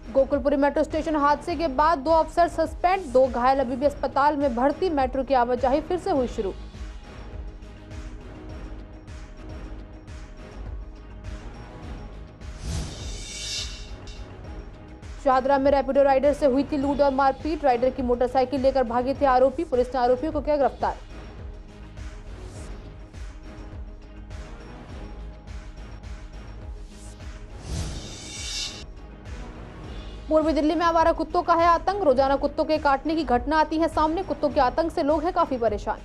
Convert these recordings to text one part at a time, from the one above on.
Gokulpuri metro station हादसे के बाद 2 अफसर सस्पेंड, 2 घायल अभी भी अस्पताल में भर्ती। मेट्रो की आवाजाही फिर से हुई शुरू। शाहदरा में रैपिडो राइडर से हुई थी लूट और मारपीट। राइडर की मोटरसाइकिल लेकर भागे थे आरोपी। पुलिस ने आरोपियों को किया गिरफ्तार। पूर्वी दिल्ली में आवारा कुत्तों का है आतंक। रोजाना कुत्तों के काटने की घटना आती है सामने। कुत्तों के आतंक से लोग हैं काफी परेशान।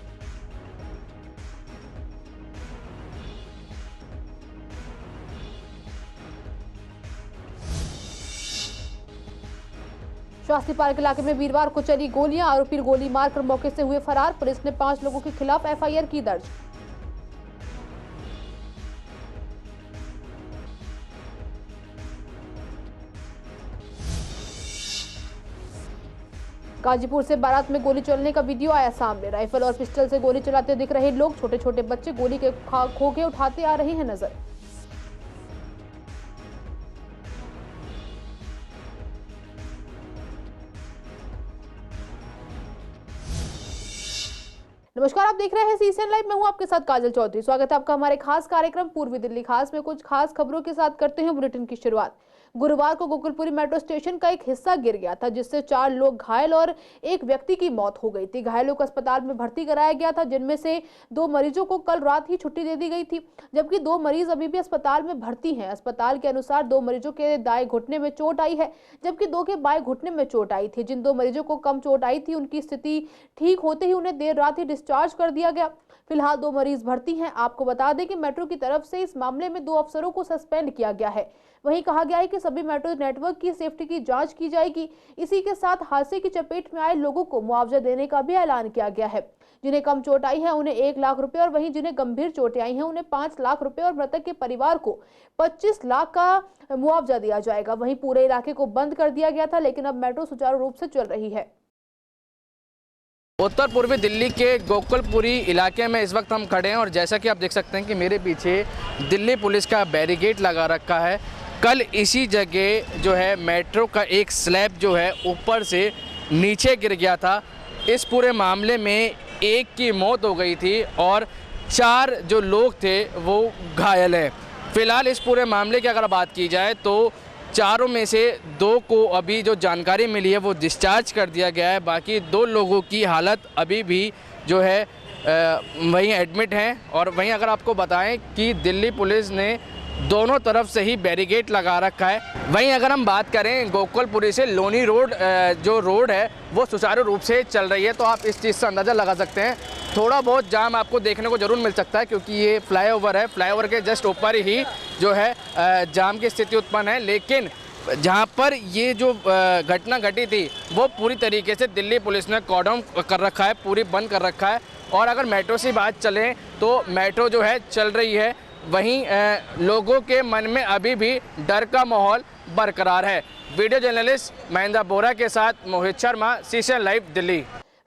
शास्त्री पार्क इलाके में वीरवार को चली गोलियां। आरोपी गोली मारकर मौके से हुए फरार। पुलिस ने 5 लोगों के खिलाफ एफआईआर की दर्ज। गाजीपुर से बारात में गोली चलने का वीडियो आया सामने। राइफल और पिस्टल से गोली चलाते दिख रहे लोग। छोटे छोटे बच्चे गोली के खोखे उठाते आ रहे हैं नजर। नमस्कार, आप देख रहे हैं सीसीएन लाइव। मैं हूं आपके साथ काजल चौधरी। स्वागत है आपका हमारे खास कार्यक्रम पूर्वी दिल्ली खास में। कुछ खास खबरों के साथ करते हैं बुलेटिन की शुरुआत। गुरुवार को गोकुलपुरी मेट्रो स्टेशन का एक हिस्सा गिर गया था, जिससे 4 लोग घायल और एक व्यक्ति की मौत हो गई थी। घायलों को अस्पताल में भर्ती कराया गया था, जिनमें से 2 मरीजों को कल रात ही छुट्टी दे दी गई थी, जबकि 2 मरीज अभी भी अस्पताल में भर्ती हैं। अस्पताल के अनुसार 2 मरीजों के दाएं घुटने में चोट आई है, जबकि 2 के बाएं घुटने में चोट आई थी। जिन 2 मरीजों को कम चोट आई थी, उनकी स्थिति ठीक होते ही उन्हें देर रात ही डिस्चार्ज कर दिया गया। फिलहाल 2 मरीज भर्ती हैं। आपको बता दें कि मेट्रो की तरफ से इस मामले में 2 अफसरों को सस्पेंड किया गया है। वहीं कहा गया है कि सभी मेट्रो नेटवर्क की सेफ्टी की जांच की जाएगी। इसी के साथ हादसे की चपेट में आए लोगों को मुआवजा देने का भी ऐलान किया गया है। जिन्हें कम चोट आई है उन्हें 1 लाख रुपए और वहीं जिन्हें गंभीर चोटें आई हैं उन्हें 5 लाख रुपए और मृतक के परिवार को 25 लाख का मुआवजा दिया जाएगा। वहीं पूरे इलाके को बंद कर दिया गया था, लेकिन अब मेट्रो सुचारू रूप से चल रही है। उत्तर पूर्वी दिल्ली के गोकुलपुरी इलाके में इस वक्त हम खड़े हैं और जैसा कि आप देख सकते हैं कि मेरे पीछे दिल्ली पुलिस का बैरिकेड लगा रखा है। कल इसी जगह जो है मेट्रो का एक स्लैब जो है ऊपर से नीचे गिर गया था। इस पूरे मामले में 1 की मौत हो गई थी और 4 जो लोग थे वो घायल हैं। फिलहाल इस पूरे मामले की अगर बात की जाए तो 4 में से 2 को अभी जो जानकारी मिली है वो डिस्चार्ज कर दिया गया है। बाकी 2 लोगों की हालत अभी भी जो है वहीं एडमिट हैं। और वहीं अगर आपको बताएं कि दिल्ली पुलिस ने दोनों तरफ से ही बैरिकेड लगा रखा है। वहीं अगर हम बात करें गोकुलपुरी से लोनी रोड जो रोड है वो सुचारू रूप से चल रही है, तो आप इस चीज़ से अंदाज़ा लगा सकते हैं। थोड़ा बहुत जाम आपको देखने को ज़रूर मिल सकता है क्योंकि ये फ्लाईओवर है। फ्लाईओवर के जस्ट ऊपर ही जो है जाम की स्थिति उत्पन्न है, लेकिन जहाँ पर ये जो घटना घटी थी वो पूरी तरीके से दिल्ली पुलिस ने कॉर्डन कर रखा है, पूरी बंद कर रखा है। और अगर मेट्रो से बात चलें तो मेट्रो जो है चल रही है। वहीं लोगों के मन में अभी भी डर का माहौल बरकरार है। वीडियो जर्नलिस्ट महेंद्र बोरा के साथ मोहित शर्मा, सीसीएन लाइव दिल्ली।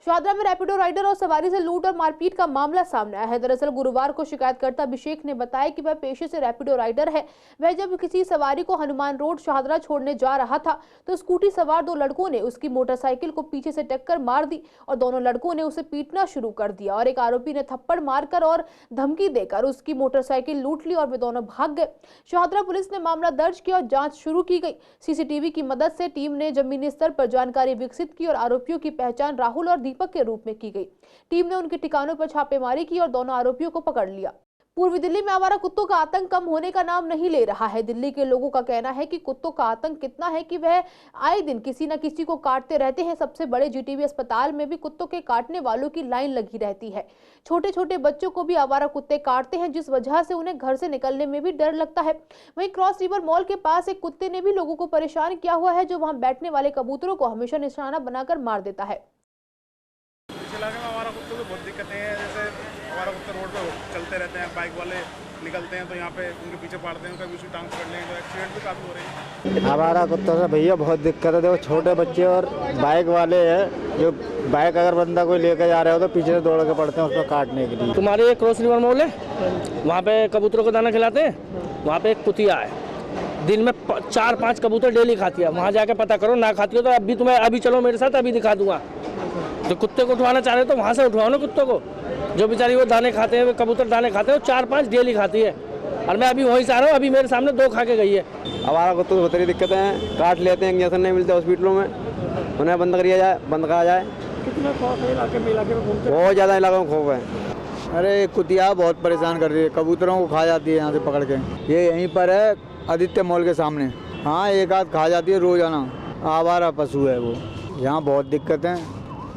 शाहदरा में रैपिडो राइडर और सवारी से लूट और मारपीट का मामला सामने आया है। दरअसल गुरुवार को शिकायतकर्ता अभिषेक ने बताया कि वह पेशे से रैपिडो राइडर है। वह जब किसी सवारी को हनुमान रोड शाहदरा छोड़ने जा रहा था तो स्कूटी सवार 2 लड़कों ने उसकी मोटरसाइकिल को पीछे से टक्कर मार दी और दोनों लड़कों ने उसे पीटना शुरू कर दिया और एक आरोपी ने थप्पड़ मारकर और धमकी देकर उसकी मोटरसाइकिल लूट ली और वे दोनों भाग गए। शाहदरा पुलिस ने मामला दर्ज किया और जाँच शुरू की गई। सीसीटीवी की मदद से टीम ने जमीनी स्तर पर जानकारी विकसित की और आरोपियों की पहचान राहुल और दीपक के रूप में की गई। टीम ने उनके ठिकानों पर छापेमारी की और दोनों आरोपियों को पकड़ लिया। पूर्वी दिल्ली में आवारा कुत्तों का आतंक कम होने का नाम नहीं ले रहा है। दिल्ली के लोगों का कहना है कि कुत्तों का आतंक कितना है कि वह आए दिन किसी न किसी को काटते रहते हैं। सबसे बड़े जीटीबी अस्पताल में भी कुत्तों के काटने वालों की लाइन लगी रहती है। छोटे छोटे बच्चों को भी आवारा कुत्ते काटते हैं, जिस वजह से उन्हें घर से निकलने में भी डर लगता है। वहीं क्रॉस रिवर मॉल के पास एक कुत्ते ने भी लोगों को परेशान किया हुआ है, जो वहां बैठने वाले कबूतरों को हमेशा निशाना बनाकर मार देता है। इलाके में हमारा कुत्तों की बहुत दिक्कतें हैं। जैसे हमारा कुत्ते रोड पे चलते रहते हैं, बाइक वाले निकलते हैं तो यहाँ पे उनके पीछे पड़ते हैं, कभी उसकी टांग पकड़ लेंगे, तो एक्सीडेंट भी काफ़ी हो रहे हैं। हमारा कुत्तों से भैया बहुत दिक्कत है। देखो छोटे बच्चे और बाइक वाले हैं, जो बाइक अगर बंदा कोई लेकर जा रहा हो तो पीछे से दौड़ के पड़ते हैं उसको काटने के लिए। तुम्हारे क्रॉस रिवर मॉल है, वहाँ पे कबूतरों को दाना खिलाते हैं। वहाँ पे एक कुतिया है, दिन में 4-5 कबूतर डेली खाती है। वहाँ जाकर पता करो, ना खाती हो तो अभी तुम्हें अभी चलो मेरे साथ, अभी दिखा दूंगा। जो कुत्ते को उठवाना चाह रहे हो तो वहाँ से उठवाओ ना कुत्तों को। जो बेचारी वो दाने खाते हैं, कबूतर दाने खाते हैं, वो 4-5 डेली खाती है। और मैं अभी वहीं से आ रहा हूँ, अभी मेरे सामने 2 खा के गई है। हमारा कुत्तों को बहुत सारी दिक्कतें हैं, काट लेते हैं, इंजेक्शन नहीं मिलते हॉस्पिटलों में, उन्हें बंद करिया जाए, बंद करा जाए। कितने खौफ है इलाके में घूमते? बहुत ज़्यादा इलाकों में खौफ है। अरे कुतिया बहुत परेशान कर रही है, कबूतरों को खा जाती है यहाँ से पकड़ के। ये यहीं पर है आदित्य मॉल के सामने। हाँ, एक आध खा जाती है रोजाना, आवारा पशु है वो। यहाँ बहुत दिक्कत है,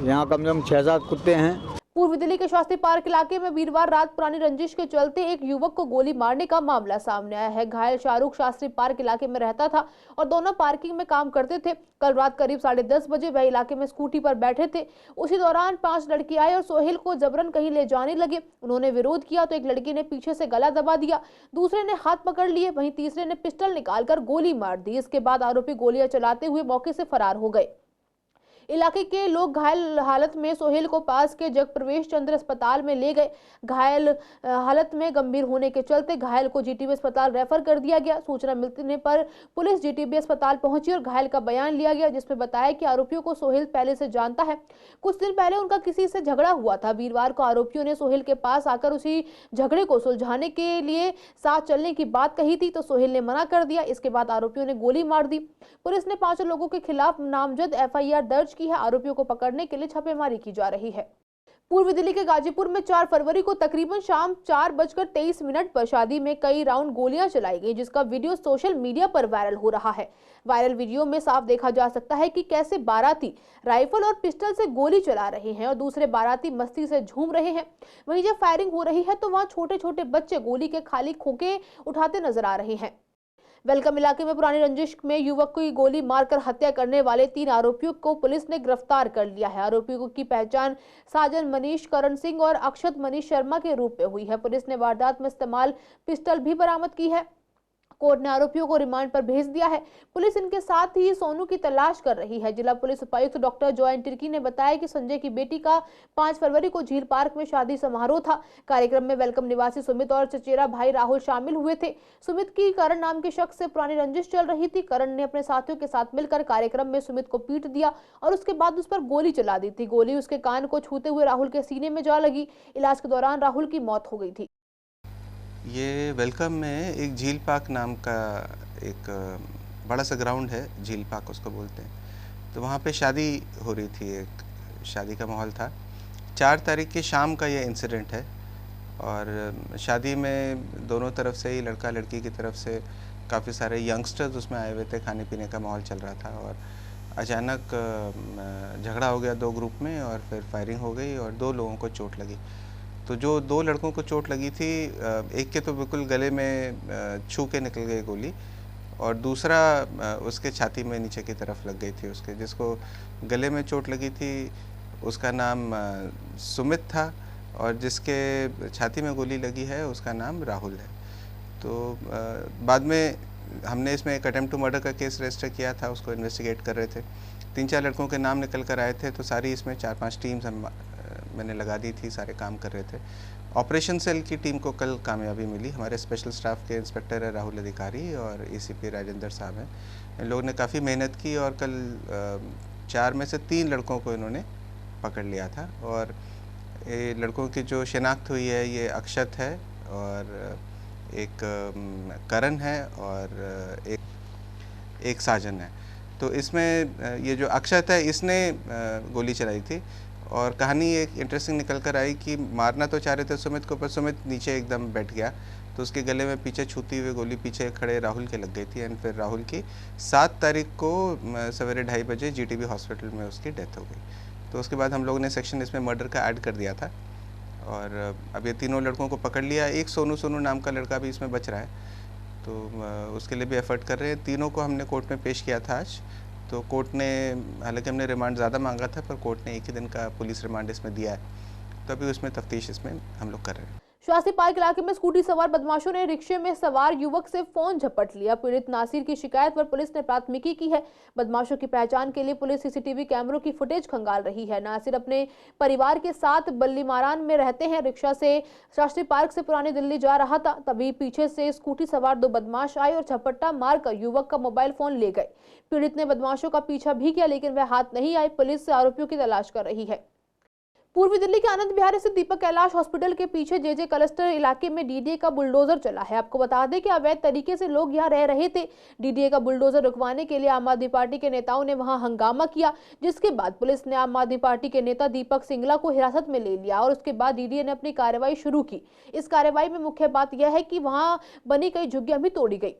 यहाँ कम से कम 6-7 कुत्ते हैं। पूर्वी दिल्ली के शास्त्री पार्क इलाके में वीरवार रात पुरानी रंजिश के चलते एक युवक को गोली मारने का मामला सामने आया है। घायल शाहरुख शास्त्री पार्क इलाके में रहता था और दोनों पार्किंग में काम करते थे। कल रात करीब 10:30 बजे वह इलाके में स्कूटी पर बैठे थे। उसी दौरान 5 लड़के आए और सोहेल को जबरन कहीं ले जाने लगे। उन्होंने विरोध किया तो एक लड़की ने पीछे से गला दबा दिया, दूसरे ने हाथ पकड़ लिए, वहीं तीसरे ने पिस्टल निकालकर गोली मार दी। इसके बाद आरोपी गोलियां चलाते हुए मौके से फरार हो गए। इलाके के लोग घायल हालत में सोहेल को पास के जगप्रवेश चंद्र अस्पताल में ले गए। घायल हालत में गंभीर होने के चलते घायल को जीटीबी अस्पताल रेफर कर दिया गया। सूचना मिलने पर पुलिस जीटीबी अस्पताल पहुंची और घायल का बयान लिया गया, जिसमें बताया कि आरोपियों को सोहेल पहले से जानता है। कुछ दिन पहले उनका किसी से झगड़ा हुआ था। वीरवार को आरोपियों ने सोहेल के पास आकर उसी झगड़े को सुलझाने के लिए साथ चलने की बात कही थी, तो सोहेल ने मना कर दिया। इसके बाद आरोपियों ने गोली मार दी। पुलिस ने 5 लोगों के खिलाफ नामजद FIR दर्ज की है। आरोपियों को पकड़ने के लिए छापेमारी की जा रही है। पूर्वी दिल्ली के गाजीपुर में 4 फरवरी को तकरीबन शाम 4:23 पर शादी में कई राउंड गोलियां चलाई गई, जिसका वीडियो सोशल मीडिया पर वायरल हो रहा है। वायरल वीडियो में साफ देखा जा सकता है कि कैसे बाराती राइफल और पिस्टल से गोली चला रहे हैं और दूसरे बाराती मस्ती से झूम रहे हैं। वहीं जब फायरिंग हो रही है तो वहां छोटे छोटे बच्चे गोली के खाली खोखे उठाते नजर आ रहे हैं। वेलकम इलाके में पुरानी रंजिश में युवक की गोली मारकर हत्या करने वाले 3 आरोपियों को पुलिस ने गिरफ्तार कर लिया है। आरोपियों की पहचान साजन मनीष करण सिंह और अक्षत मनीष शर्मा के रूप में हुई है। पुलिस ने वारदात में इस्तेमाल पिस्टल भी बरामद की है। कोर्ट ने आरोपियों को रिमांड पर भेज दिया है। पुलिस इनके साथ ही सोनू की तलाश कर रही है। जिला पुलिस उपायुक्त डॉक्टर जॉयन तिर्की ने बताया कि संजय की बेटी का 5 फरवरी को झील पार्क में शादी समारोह था। कार्यक्रम में वेलकम निवासी सुमित और चचेरा भाई राहुल शामिल हुए थे। सुमित की करण नाम के शख्स से पुरानी रंजिश चल रही थी। करण ने अपने साथियों के साथ मिलकर कार्यक्रम में सुमित को पीट दिया और उसके बाद उस पर गोली चला दी थी। गोली उसके कान को छूते हुए राहुल के सीने में जा लगी। इलाज के दौरान राहुल की मौत हो गई थी। ये वेलकम में एक झील पार्क नाम का एक बड़ा सा ग्राउंड है, झील पार्क उसको बोलते हैं। तो वहाँ पे शादी हो रही थी, एक शादी का माहौल था। 4 तारीख की शाम का ये इंसिडेंट है और शादी में दोनों तरफ से ही, लड़का लड़की की तरफ से काफ़ी सारे यंगस्टर्स उसमें आए हुए थे। खाने पीने का माहौल चल रहा था और अचानक झगड़ा हो गया 2 ग्रुप में और फिर फायरिंग हो गई और 2 लोगों को चोट लगी। तो जो 2 लड़कों को चोट लगी थी, एक के तो बिल्कुल गले में छू के निकल गई गोली और दूसरा उसके छाती में नीचे की तरफ लग गई थी। उसके जिसको गले में चोट लगी थी उसका नाम सुमित था और जिसके छाती में गोली लगी है उसका नाम राहुल है। तो बाद में हमने इसमें एक अटेम्प्ट टू मर्डर का केस रजिस्टर किया था, उसको इन्वेस्टिगेट कर रहे थे। 3-4 लड़कों के नाम निकल कर आए थे, तो सारी इसमें 4-5 टीम्स मैंने लगा दी थी, सारे काम कर रहे थे। ऑपरेशन सेल की टीम को कल कामयाबी मिली। हमारे स्पेशल स्टाफ के इंस्पेक्टर है राहुल अधिकारी और ACP राजेंद्र साहब हैं। इन लोगों ने काफ़ी मेहनत की और कल 4 में से 3 लड़कों को इन्होंने पकड़ लिया था और ये लड़कों की जो शिनाख्त हुई है, ये अक्षत है और एक करण है और एक साजन है। तो इसमें ये जो अक्षत है इसने गोली चलाई थी और कहानी एक इंटरेस्टिंग निकल कर आई कि मारना तो चाह रहे थे सुमित को, पर सुमित नीचे एकदम बैठ गया तो उसके गले में पीछे छूती हुई गोली पीछे खड़े राहुल के लग गई थी। एंड फिर राहुल की 7 तारीख को सवेरे 2:30 बजे GTB हॉस्पिटल में उसकी डेथ हो गई। तो उसके बाद हम लोगों ने सेक्शन इसमें मर्डर का ऐड कर दिया था और अब ये 3 लड़कों को पकड़ लिया। एक सोनू नाम का लड़का भी इसमें बच रहा है, तो उसके लिए भी एफर्ट कर रहे हैं। तीनों को हमने कोर्ट में पेश किया था आज। तो कोर्ट ने, हालांकि हमने रिमांड ज़्यादा मांगा था, पर कोर्ट ने 1 ही दिन का पुलिस रिमांड इसमें दिया है। तो अभी उसमें तफ्तीश इसमें हम लोग कर रहे हैं। शास्त्री पार्क इलाके में स्कूटी सवार बदमाशों ने रिक्शे में सवार युवक से फोन झपट लिया। पीड़ित नासिर की शिकायत पर पुलिस ने प्राथमिकी की है। बदमाशों की पहचान के लिए पुलिस सीसीटीवी कैमरों की फुटेज खंगाल रही है। नासिर अपने परिवार के साथ बल्लीमारान में रहते हैं। रिक्शा से शास्त्री पार्क से पुरानी दिल्ली जा रहा था, तभी पीछे से स्कूटी सवार 2 बदमाश आए और झपट्टा मारकर युवक का मोबाइल फोन ले गए। पीड़ित ने बदमाशों का पीछा भी किया, लेकिन वह हाथ नहीं आए। पुलिस आरोपियों की तलाश कर रही है। पूर्वी दिल्ली के आनंद विहार स्थित दीपक कैलाश हॉस्पिटल के पीछे जेजे क्लस्टर इलाके में डीडीए का बुलडोजर चला है। आपको बता दें कि अवैध तरीके से लोग यहां रह रहे थे। डीडीए का बुलडोजर रुकवाने के लिए आम आदमी पार्टी के नेताओं ने वहां हंगामा किया, जिसके बाद पुलिस ने आम आदमी पार्टी के नेता दीपक सिंगला को हिरासत में ले लिया और उसके बाद डीडीए ने अपनी कार्रवाई शुरू की। इस कार्रवाई में मुख्य बात यह है कि वहां बनी कई झुग्गियां भी तोड़ी गई।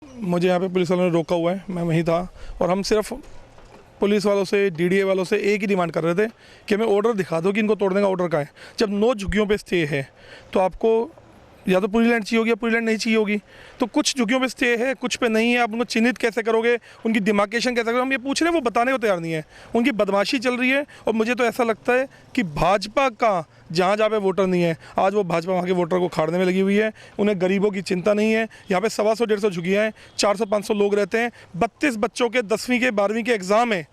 मुझे यहाँ पे पुलिस वालों ने रोका हुआ है, मैं वहीं था और हम सिर्फ पुलिस वालों से, डीडीए वालों से एक ही डिमांड कर रहे थे कि हमें ऑर्डर दिखा दो कि इनको तोड़ने का ऑर्डर कहाँ है। जब 9 झुग्गियों पे स्टे है तो आपको या तो पूरी लैंड चाहिए होगी या पूरी लैंड नहीं चाहिए होगी। तो कुछ झुग्गियों पे स्टे है, कुछ पे नहीं है। आप उनको चिन्हित कैसे करोगे, उनकी डिमार्केशन कैसे करोगे, हम ये पूछ रहे हैं, वो बताने को तैयार नहीं है। उनकी बदमाशी चल रही है और मुझे तो ऐसा लगता है कि भाजपा का जहाँ जहाँ पे वोटर नहीं है, आज वो भाजपा वहाँ के वोटर को खाड़ने में लगी हुई है। उन्हें गरीबों की चिंता नहीं है। यहाँ पे 125-150 झुग्गियाँ हैं, 400-500 लोग रहते हैं। 32 बच्चों के 10वीं के 12वीं के एग्ज़ाम है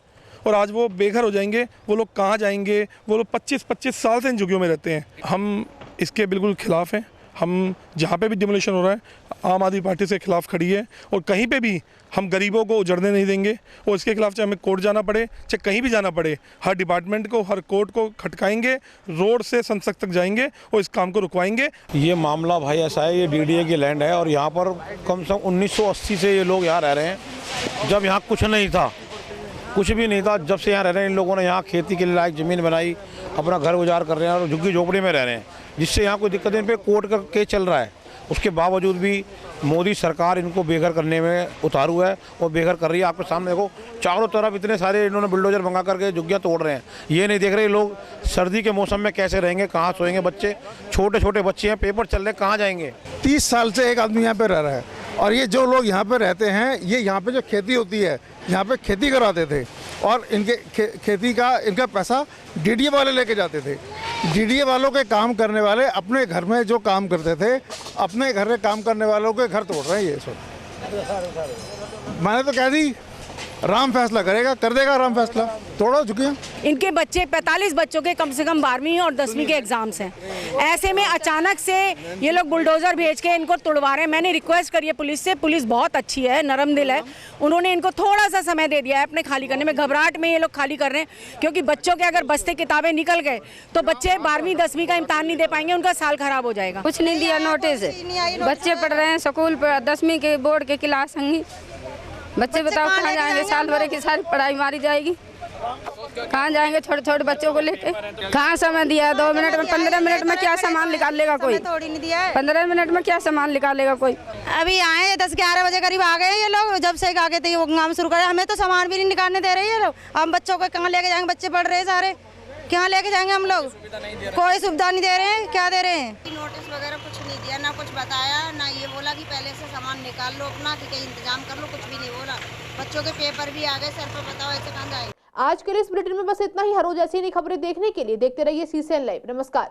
और आज वो बेघर हो जाएंगे। वो लोग कहाँ जाएंगे? वो लोग 25-25 साल से इन झुग्गियों में रहते हैं। हम इसके बिल्कुल खिलाफ़ हैं। हम जहाँ पे भी डिमोलिशन हो रहा है, आम आदमी पार्टी से खिलाफ खड़ी है और कहीं पे भी हम गरीबों को उजड़ने नहीं देंगे। और इसके खिलाफ चाहे हमें कोर्ट जाना पड़े, चाहे कहीं भी जाना पड़े, हर डिपार्टमेंट को, हर कोर्ट को खटकाएंगे, रोड से संसद तक जाएंगे और इस काम को रुकवाएंगे। ये मामला भाई ऐसा है, ये डीडीए की लैंड है और यहाँ पर कम से कम 1980 से ये लोग यहाँ रह रहे हैं। जब यहाँ कुछ नहीं था, कुछ भी नहीं था, जब से यहाँ रह रहे हैं इन लोगों ने यहाँ खेती के लिए लायक ज़मीन बनाई, अपना घर गुजार कर रहे हैं और झुग्गी झोपड़ी में रह रहे हैं, जिससे यहाँ कोई दिक्कत इन पर कोर्ट का केस चल रहा है। उसके बावजूद भी मोदी सरकार इनको बेघर करने में उतारू है और बेघर कर रही है। आपके सामने देखो, चारों तरफ इतने सारे इन्होंने बुलडोजर मंगा करके झुग्गियाँ तोड़ रहे हैं। ये नहीं देख रहे लोग सर्दी के मौसम में कैसे रहेंगे, कहाँ सोएंगे बच्चे, छोटे छोटे बच्चे हैं, पेपर चल रहे हैं, कहाँ जाएंगे। 30 साल से एक आदमी यहाँ पे रह रहा है और ये जो लोग यहाँ पे रहते हैं, ये यहाँ पे जो खेती होती है, यहाँ पे खेती कराते थे और इनके खेती का इनका पैसा डीडीए वाले लेके जाते थे। डीडीए वालों के काम करने वाले अपने घर में जो काम करते थे, अपने घर में काम करने वालों के घर तोड़ रहे हैं ये सब। मैंने तो कह दी, राम फैसला करेगा, कर देगा राम फैसला। तोड़ो झुकियाँ। इनके बच्चे 45 बच्चों के कम से कम 12वीं और 10वीं के एग्जाम्स हैं। ऐसे में अचानक से ये लोग बुलडोजर भेज के इनको तोड़वा रहे हैं। मैंने रिक्वेस्ट करी है पुलिस से, पुलिस बहुत अच्छी है, नरम दिल है, उन्होंने इनको थोड़ा सा समय दे दिया है अपने खाली करने में। घबराहट में ये लोग खाली कर रहे हैं क्योंकि बच्चों के अगर बस्ते किताबें निकल गए तो बच्चे 12वीं 10वीं का इम्तहान नहीं दे पाएंगे, उनका साल खराब हो जाएगा। कुछ नहीं दिया नोटिस, बच्चे पढ़ रहे हैं स्कूल पर, 10वीं के बोर्ड के क्लास होंगी। बच्चे बताओ कहाँ जाएंगे? साल भर की सारी पढ़ाई मारी जाएगी, कहाँ जाएंगे छोटे छोटे बच्चों को लेके? कहाँ समय दिया है? 2 मिनट में, 15 मिनट में क्या सामान निकाल लेगा कोई? 15 मिनट में क्या सामान निकाल लेगा कोई? अभी आए 10-11 बजे करीब आ गए ये लोग। जब से आ गए थे वो काम शुरू करे, हमें तो सामान भी नहीं निकालने दे रहे ये लोग। हम बच्चों को कहाँ लेके जाएंगे? बच्चे पढ़ रहे हैं सारे, क्या लेके जाएंगे हम लोग? कोई सुविधा नहीं दे रहे हैं। क्या दे रहे हैं? नोटिस वगैरह कुछ नहीं दिया, ना कुछ बताया, ना ये बोला कि पहले से सामान निकाल लो अपना, कि कहीं इंतजाम कर लो, कुछ भी नहीं बोला। बच्चों के पेपर भी आ गए सर पे, बताओ ऐसे कहाँ जाएंगे? आज के लिए इस बुलेटिन में बस इतना ही। हर रोज ऐसी नई खबरें देखने के लिए देखते रहिए CCN लाइव। नमस्कार।